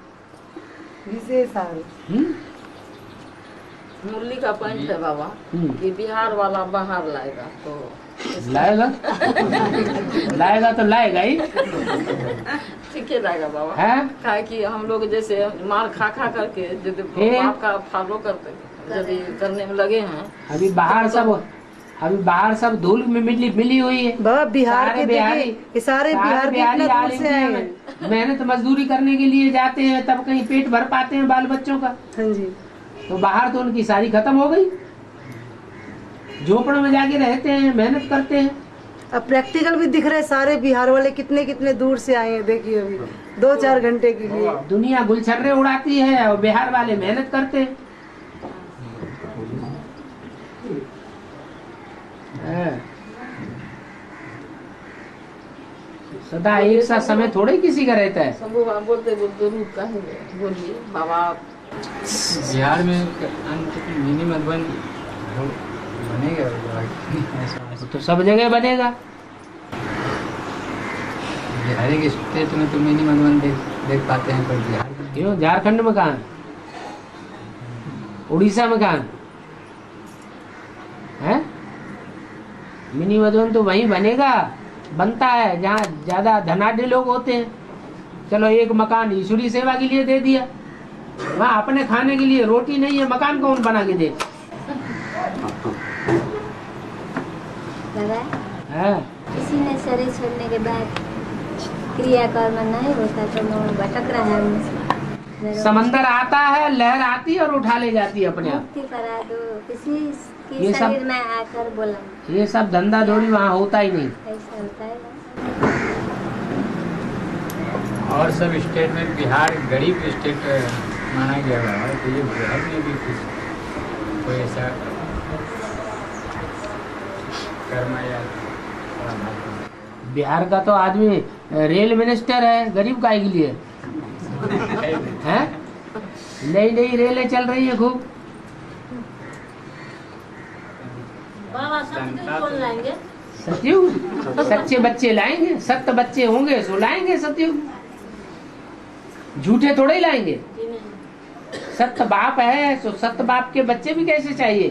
विशेष हार।
मुरली का पॉइंट है बाबा कि बिहार वाला बाहर लाएगा तो
लाएगा लाएगा तो लाएगा ही।
ठीक है लाएगा बाबा
है
क्या कि हम लोग जैसे मार खा खा करके यदि बाप का फॉलो करते यदि करने में लगे हैं।
अभी बाहर सब धूल में मिली हुई है।
बाबा बिहार के
बिहारी
सारे बिहार
बिहारी से मेहनत मजदूरी करने के लिए जाते हैं, तब कहीं पेट भर पाते हैं बाल बच्चों का।
हाँ जी।
तो बाहर तो उनकी सारी खत्म हो गई, झोपड़ों में जाके रहते हैं, मेहनत करते हैं।
अब प्रैक्टिकल भी दिख रहे हैं, सारे बिहार वाले कितने कितने दूर से आए हैं, देखिए अभी 2-4 घंटे के लिए।
दुनिया गुलछर्रे उड़ाती है और बिहार वाले मेहनत करते हैं। सदा एक सा समय थोड़े किसी का रहता है।
सब बोलते रूप का है। बोलिए बाबा।
बिहार में मिनी मधुबन बनेगा
तो सब जगह बनेगा।
बिहार के स्टेट में तो मिनी मधुबन देख पाते हैं, पर बिहार में
क्यों? झारखंड में कहाँ? उड़ीसा में कहाँ है? मिनी मधुबन तो वहीं बनेगा, बनता है जहाँ ज्यादा धनाढ्य लोग होते हैं। चलो एक मकान ईश्वरी सेवा के लिए दे दिया, वहाँ अपने खाने के लिए रोटी नहीं है, मकान कौन बना के दे?
किसी ने शरीर छोड़ने के बाद क्रियाकर्म नहीं होता तो मन भटक रहा है।
समंदर आता है, लहर आती है और उठा ले जाती है अपने आप।
मुक्ति करा दो किसी के शरीर में आकर बोला।
ये सब धंधा धोरी वहाँ होता ही नहीं।
ऐसा होता है।
और सब स्टेट में बिहार गरीब स्टेट माना गया है, तो ये बिहार में भी कुछ कोई ऐसा कर्म या
बिहार का तो आदमी रेल मिनिस्टर है, गरीब काय के लिए है? नई नई रेलें चल रही है खूब। सतयुग सच्चे बच्चे लाएंगे, सत्य बच्चे होंगे सो लाएंगे सतयुग। झूठे थोड़े ही लाएंगे। सत्य बाप है सो सत्य बाप के बच्चे भी कैसे चाहिए?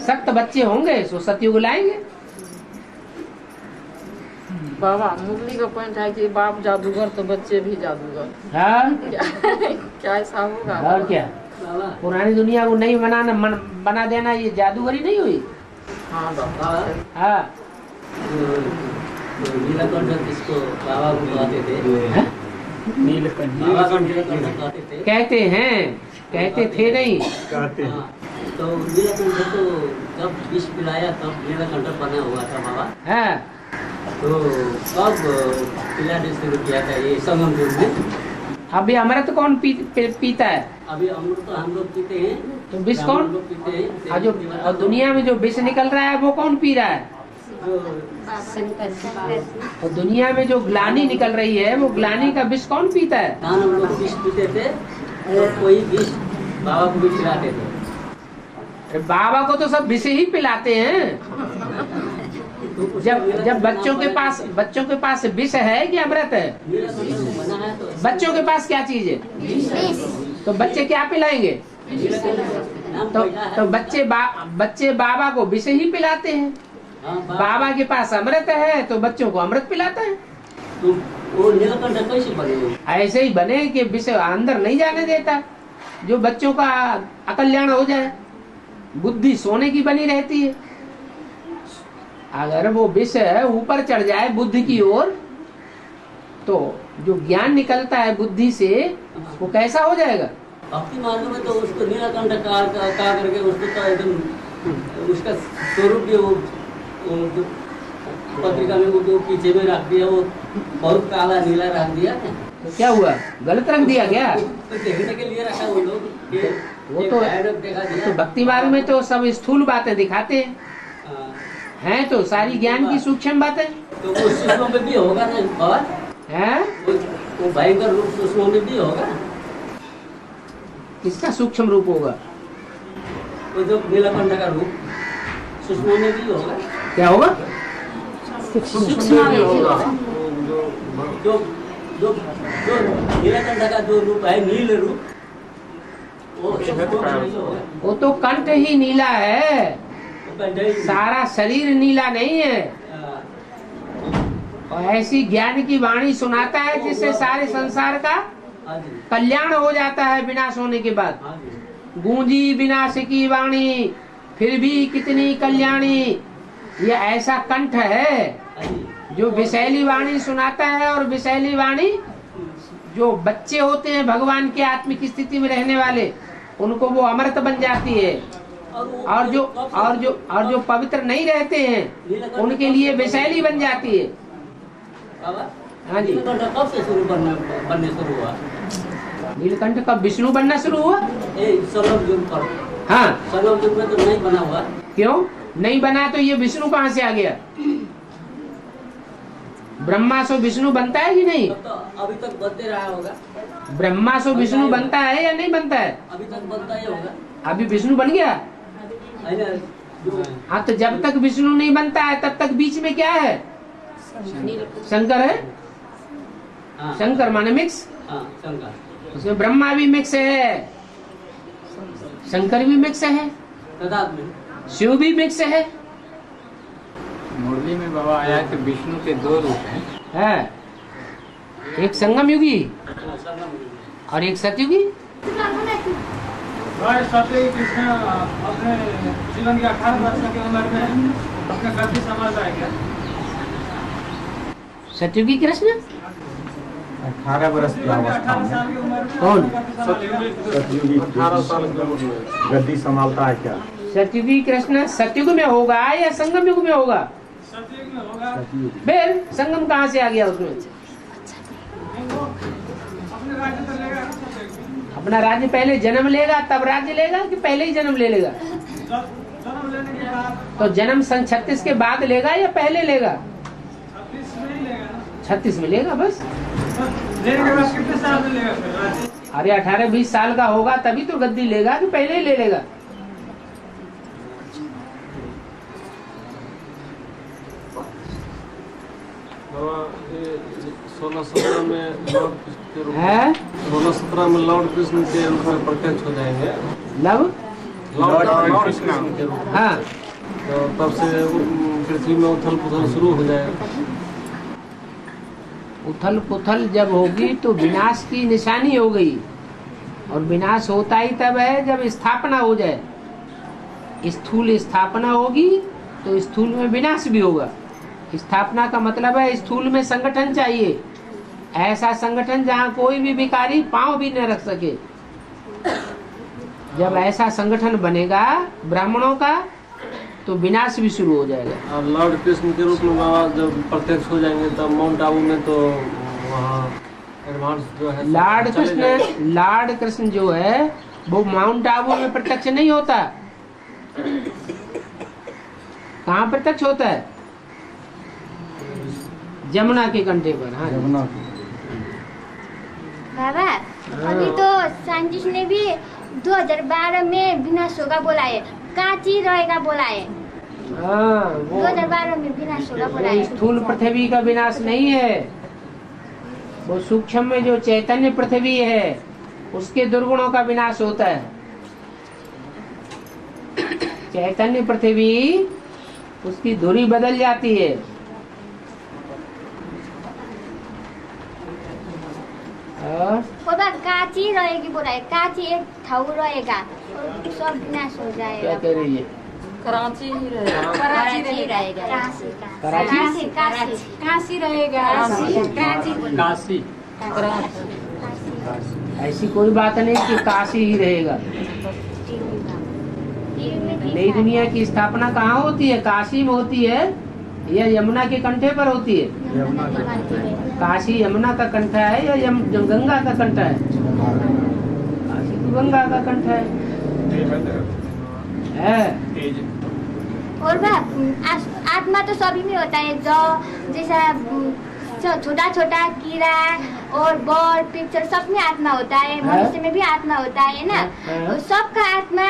सत्य बच्चे होंगे सो सतयुग लाएंगे।
बाबा मुरली का पॉइंट है कि बाप जादूगर तो बच्चे भी जादूगर।
हाँ
क्या ऐसा होगा?
और क्या पुरानी दुनिया को नहीं बना देना, ये जादूगरी नहीं हुई?
हाँ बाबा।
हाँ
नीलकंठ जिसको बाबा को कहते थे,
कहते हैं, कहते थे नहीं
कहते हैं।
तो नीलकंठ तो जब विष पिलाया तब नीलकंठ बना हुआ था बाबा।
हाँ
तो कब पिलाने शुरू किया था ये समुद्र में?
अभी अमृत कौन पीता है?
अभी अमृत तो हम लोग पीते हैं,
तो विष कौन
पीते हैं?
जो और दुनिया में जो विष निकल रहा है वो कौन पी रहा है? और दुनिया में जो ग्लानी निकल रही है वो ग्लानी का विष कौन पीता है?
हम लोग विष पीते थे तो कोई विष बाबा को भी पिलाते थे।
बाबा को तो सब विष ही पिलाते हैं। जब बच्चों के पास विष है कि अमृत है? बच्चों के पास क्या चीज है? तो बच्चे क्या पिलाएंगे? तो बच्चे बाबा को विष ही पिलाते हैं। बाबा के पास अमृत है तो बच्चों को अमृत पिलाता है।
तो वो नीलकंठ कैसे बने?
ऐसे ही बने कि विष अंदर नहीं जाने देता, जो बच्चों का अकल्याण हो जाए। बुद्धि सोने की बनी रहती है, अगर वो विष ऊपर चढ़ जाए बुद्धि की ओर तो जो ज्ञान निकलता है बुद्धि से वो कैसा हो जाएगा?
भक्ति मार्ग में तो उसको नीलकंठ का करके उसको तो एकदम उसका स्वरूप भी वो जो पत्रिका में वो जो पीछे में रख दिया, वो बहुत काला नीला रख दिया है।
तो क्या हुआ, गलत रख दिया क्या?
तो देखने के लिए रखा वो लोग।
वो तो भक्ति मार्ग में तो सब स्थूल बातें दिखाते हैं तो सारी ज्ञान की सूक्ष्म बातें।
तो वो सूक्ष्म में भी होगा ना बात
है?
वो भयंकर रूप सूक्ष्म में भी होगा।
किसका सूक्ष्म रूप होगा?
वो जो नीलकंठ का रूप सूक्ष्म में भी होगा।
क्या होगा?
सूक्ष्म में होगा। जो जो जो नीलकंठ का जो रूप है, नील रूप,
वो तो कंठ ही नीला है, सारा शरीर नीला नहीं है। और ऐसी ज्ञान की वाणी सुनाता है जिससे सारे संसार का कल्याण हो जाता है विनाश होने के बाद। गूंजी विनाश की वाणी फिर भी कितनी कल्याणी, ये ऐसा कंठ है जो विषैली वाणी सुनाता है। और विषैली वाणी जो बच्चे होते हैं भगवान के आत्मिक स्थिति में रहने वाले, उनको वो अमृत बन जाती है। और जो पवित्र नहीं रहते हैं उनके लिए विषैली बन जाती है। हाँ जी,
कब से बनने शुरू हुआ?
नीलकंठ कब विष्णु बनना शुरू हुआ?
सर्वम युग पर।
हाँ,
सर्वम युग में तो नहीं बना हुआ।
क्यों नहीं बना? तो ये विष्णु कहाँ से आ गया? ब्रह्मा से विष्णु बनता है कि नहीं?
तो अभी तक बनते रहा होगा।
ब्रह्मा से विष्णु बनता है या नहीं बनता है?
अभी तक बनता ही होगा।
अभी विष्णु बन गया? हाँ, तो जब तक विष्णु नहीं बनता है तब तक बीच में क्या है? शंकर है। शंकर माने मिक्स। उसमें ब्रह्मा भी मिक्स है, शंकर भी मिक्स है, शिव भी मिक्स है।
मुरली में बाबा आया कि विष्णु के दो रूप हैं।
एक संगम युगी और एक सतयुगी।
सतयुगी कृष्ण अपने जीवन की 18 वर्ष की उम्र में अपने गद्दी संभालता है क्या?
सतयुगी कृष्ण
18 वर्ष की अवस्था में
कौन?
सतयुगी 18 साल की गद्दी संभालता है क्या?
सतयुगी कृष्ण सतयुग में होगा या संगम युग में होगा?
सतयुग में होगा।
फिर संगम कहाँ से आ गया उसमें? अपना राज्य पहले जन्म लेगा तब राज्य लेगा कि पहले ही जन्म ले लेगा?
जन्म लेने के बाद।
तो जन्म सन 36 के बाद लेगा या पहले लेगा?
36 में ही लेगा ना।
36 में लेगा बस।
लेने के बाद कितने साल में लेगा फिर राज्य?
अरे 18-20 साल का होगा तभी तो गद्दी लेगा कि पहले ही ले लेगा?
सोलह 17 में लॉर्ड कृष्ण के रूप में प्रत्यक्ष हो जाएंगे। लॉर्ड कृष्ण के रूप में।
हाँ,
तो तब से पृथ्वी में उथल पुथल शुरू हो जाएगा।
उथल पुथल जब होगी तो विनाश की निशानी हो गई। और विनाश होता ही तब है जब स्थापना हो जाए। स्थूल स्थापना होगी तो स्थूल में विनाश भी होगा। स्थापना का मतलब है स्थूल में संगठन चाहिए, ऐसा संगठन जहाँ कोई भी विकारी पांव भी न रख सके। जब ऐसा संगठन बनेगा ब्राह्मणों का तो विनाश भी शुरू हो जाएगा।
और लॉर्ड कृष्ण के रूप में बाबा जब प्रत्यक्ष हो जाएंगे तब माउंट आबू में तो वहाँ एडवांस जो है
लॉर्ड कृष्ण जो है वो माउंट आबू में प्रत्यक्ष नहीं होता। कहाँ प्रत्यक्ष होता है? जमुना के कंठे पर। हाँ,
जमुना।
बाबा अभी तो साइंटिस्ट ने भी 2012 में विनाश होगा बोला है। काची रहेगा बोला है।
हाँ, वो
2012 में विनाश होगा बोला
वो
है।
स्थूल पृथ्वी का विनाश नहीं है, वो सूक्ष्म में जो चैतन्य पृथ्वी है उसके दुर्गुणों का विनाश होता है। चैतन्य पृथ्वी उसकी धुरी बदल जाती है।
वो बात काची रहेगी बोला है, काची एक ठाउँ रहेगा और सब विनाश हो जाएगा।
क्या कह रही है?
कराची ही रहेगा।
कराची रहेगा।
कराची?
काशी रहेगा।
काशी
ऐसी कोई बात नहीं कि काशी ही रहेगा। नई दुनिया की स्थापना कहाँ होती है? काशी में होती है या यमुना के कंठे पर होती है? काशी यमुना का कंठा है या गंगा का कंठा है? काशी तो गंगा का कंठा है।
और आत्मा तो सभी में होता है, जो जैसा छोटा छोटा कीड़ा और बॉल पिक्चर सब में आत्मा होता है, मनुष्य में भी आत्मा होता है ना। सबका आत्मा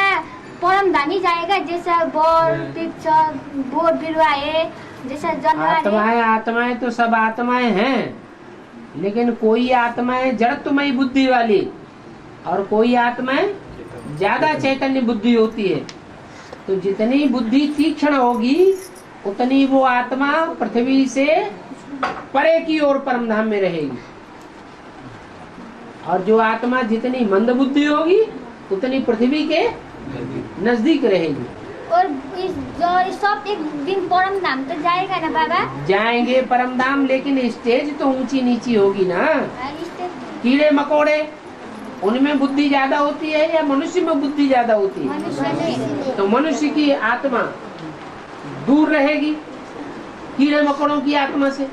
परम धाम ही जाएगा, जैसा बॉल पिक्चर बोर्ड बिरुआ है, जैसा जानवर है।
आत्माएं तो सब आत्माएं हैं, लेकिन कोई आत्माएं जड़त्वमयी बुद्धि वाली और कोई आत्माएं ज्यादा चैतन्य बुद्धि होती है। तो जितनी बुद्धि तीक्ष्ण होगी उतनी वो आत्मा पृथ्वी से परे की ओर परम धाम में रहेगी, और जो आत्मा जितनी मंद बुद्धि होगी उतनी पृथ्वी के नजदीक रहेगी।
और जो सब एक दिन परम धाम तो जाएगा ना बाबा?
जाएंगे परम धाम, लेकिन स्टेज तो ऊंची नीची होगी ना। कीड़े मकोड़े उनमें बुद्धि ज्यादा होती है या मनुष्य में बुद्धि ज्यादा होती है? तो मनुष्य की आत्मा दूर रहेगी कीड़े मकोड़ों की आत्मा से,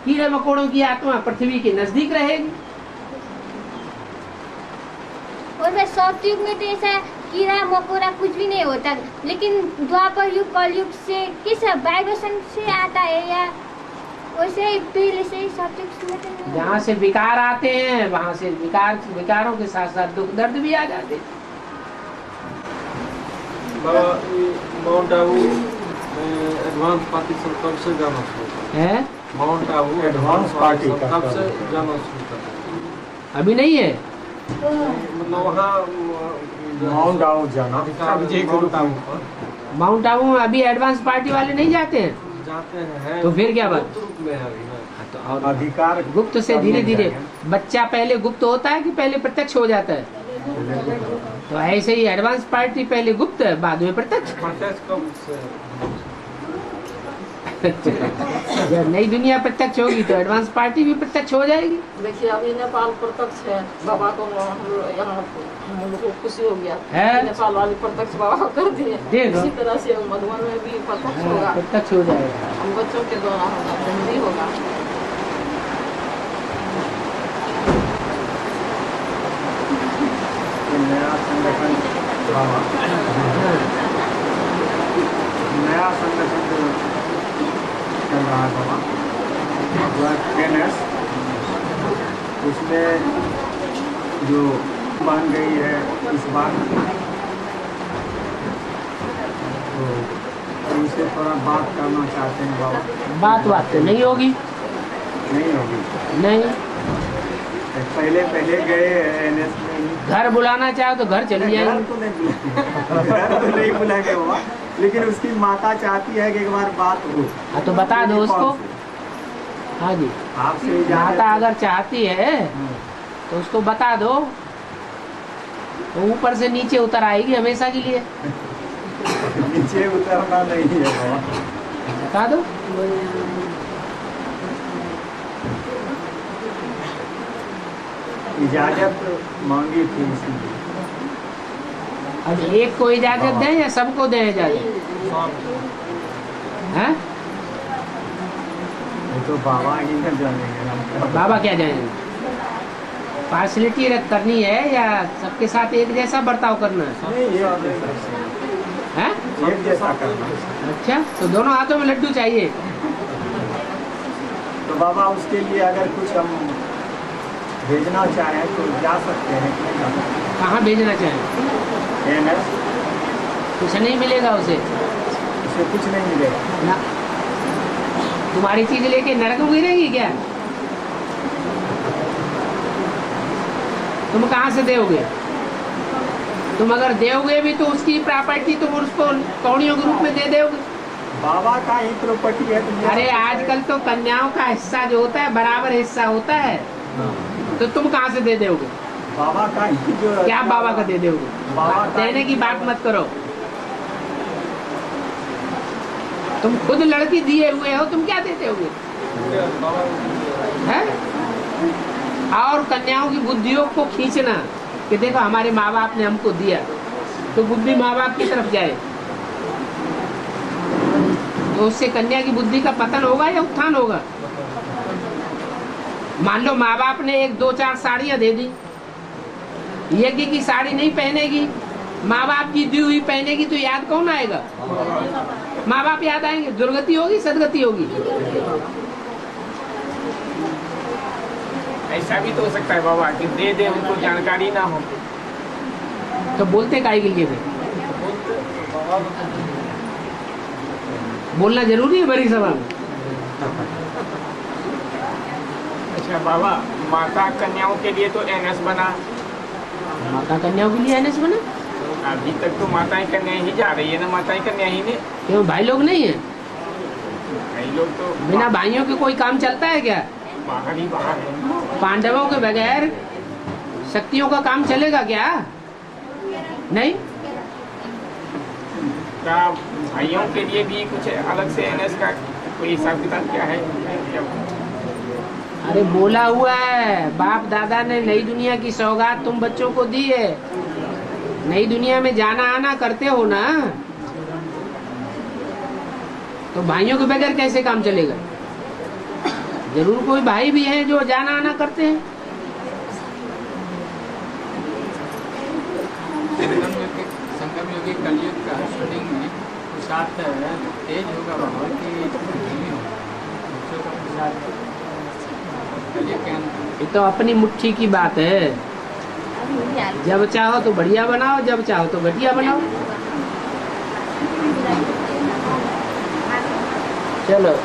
कीड़े मकोड़ों की आत्मा पृथ्वी के नजदीक रहेगी।
और वह सतयुग में तो ऐसा कीड़ा मकोड़ा कुछ भी नहीं होता, लेकिन द्वापर युग कलयुग से किस वाइब्रेशन से आता है या वैसे ही पहले से ही सतयुग में?
जहाँ से विकार आते हैं वहाँ से विकारों के साथ साथ दुख दर्द भी आ जाते हैं।
माउंट आबू एडवांस पार्टी कब से जाना शुरू
है?
माउंट आबू एडवांस पार्टी कब से जाना शुरू कर?
अभी नहीं है,
मतलब वहाँ
माउंट आबू जाना।
माउंट आबू में अभी एडवांस पार्टी वाले नहीं जाते हैं?
जाते हैं।
तो फिर क्या बात?
में है अभी ना।
तो और
अधिकार
गुप्त से धीरे धीरे बच्चा पहले गुप्त होता है कि पहले प्रत्यक्ष हो जाता है? तो ऐसे ही एडवांस पार्टी पहले गुप्त है, बाद में प्रत्यक्ष।
कब से?
जब नई दुनिया प्रत्यक्ष होगी तो एडवांस पार्टी भी प्रत्यक्ष हो जाएगी।
देखिए अभी नेपाल प्रत्यक्ष है, बाबा को यहाँ हम लोग को खुशी हो गया
है?
नेपाल वाले प्रत्यक्ष बाबा कर दिए।
देखो।
इसी तरह से मधुबन में भी प्रत्यक्ष होगा,
प्रत्यक्ष हो जाएगा।
हम बच्चों के द्वारा होगा, जल्दी होगा।
नया संगठन चल रहा है बाबा, जो है TNS, उसमें जो बन गई है इस बार, तो उससे थोड़ा बात करना चाहते हैं बाबा।
बात तो नहीं होगी।
नहीं होगी?
नहीं,
पहले गए NS में।
घर बुलाना चाहो तो घर चली जाएंगे।
घर तो नहीं बुलाएंगे बाबा, लेकिन उसकी माता चाहती है कि एक बार बात हो।
हाँ तो बता दो उसको। हाँ जी,
आपसे
माता अगर चाहती है तो उसको बता दो, तो ऊपर से नीचे उतर आएगी हमेशा के लिए।
नीचे उतरना नहीं है बाबा,
बता दो।
इजाजत मांगी थी इसलिए।
अब एक को इजाजत दें या सबको दें इजाजत? हैं?
तो बाबा ही न जानेंगे।
बाबा क्या जानेंगे? पार्शलिटी करनी है या सबके साथ एक जैसा बर्ताव करना है?
एक जैसा करना।
अच्छा, तो दोनों हाथों में लड्डू चाहिए।
तो बाबा उसके लिए अगर कुछ हम भेजना चाहें तो जा सकते हैं कि नहीं जा सकते?
कहाँ भेजना चाहें?
NS
कुछ नहीं मिलेगा उसे।
उसे
तो कुछ नहीं मिलेगा
ना। तुम्हारी चीज लेके नरक में गिरेगी क्या? तुम कहाँ से दोगे? तुम अगर दोगे भी तो उसकी प्रॉपर्टी तुम उसको कौड़ियों के रूप में दे दोगे।
बाबा का ही प्रॉपर्टी है तो
अरे आजकल तो कन्याओं का हिस्सा जो होता है बराबर हिस्सा होता है, तो तुम कहाँ से दे दोगे?
बाबा का ही जो
क्या बाबा का दे दोगे? देने की बात मत करो। तुम खुद लड़की दिए हुए हो, तुम क्या देते होगे? हैं? और कन्याओं की बुद्धियों को खींचना कि देखो हमारे माँ बाप ने हमको दिया, तो बुद्धि माँ बाप की तरफ जाए, तो उससे कन्या की बुद्धि का पतन होगा या उत्थान होगा? मान लो माँ बाप ने 1-2-4 साड़ियाँ दे दी, यज्ञ की साड़ी नहीं पहनेगी, माँ बाप की दी हुई पहनेगी, तो याद कौन आएगा? माँ बाप याद आएंगे। दुर्गति होगी, सदगति होगी।
ऐसा भी तो हो सकता है बाबा कि दे दे उनको जानकारी ना हो,
तो बोलते काहे के लिए? बोलना जरूरी है बड़ी सभा में।
अच्छा बाबा, माता कन्याओं के लिए तो एनएस बना।
माता कन्याओं के लिए एनएस बना?
अभी तक तो माताएं कन्याएं ही जा रही है ना, माताएं कन्या ही ने।
क्यों भाई लोग नहीं है?
भाई लोग तो
बिना भाइयों के कोई काम चलता है क्या?
बाहर ही बाहर है।
पांडवों के बगैर शक्तियों का काम चलेगा क्या? नहीं।
क्या भाइयों के लिए भी कुछ अलग से एनएस का कोई हिसाब किताब क्या है?
अरे बोला हुआ है, बाप दादा ने नई दुनिया की सौगात तुम बच्चों को दी है। नई दुनिया में जाना आना करते हो ना, तो भाइयों के बगैर कैसे काम चलेगा? जरूर कोई भाई भी है जो जाना आना करते हैं।
संगम योगी कलयुग का शूटिंग में प्रसाद तेज होगा बाबा कि धीमी होगा? बच्चों का प्रसाद कलयुग के अंत।
ये तो अपनी मुट्ठी की बात है। जब चाहो तो बढ़िया बनाओ, जब चाहो तो घटिया बनाओ। चलो।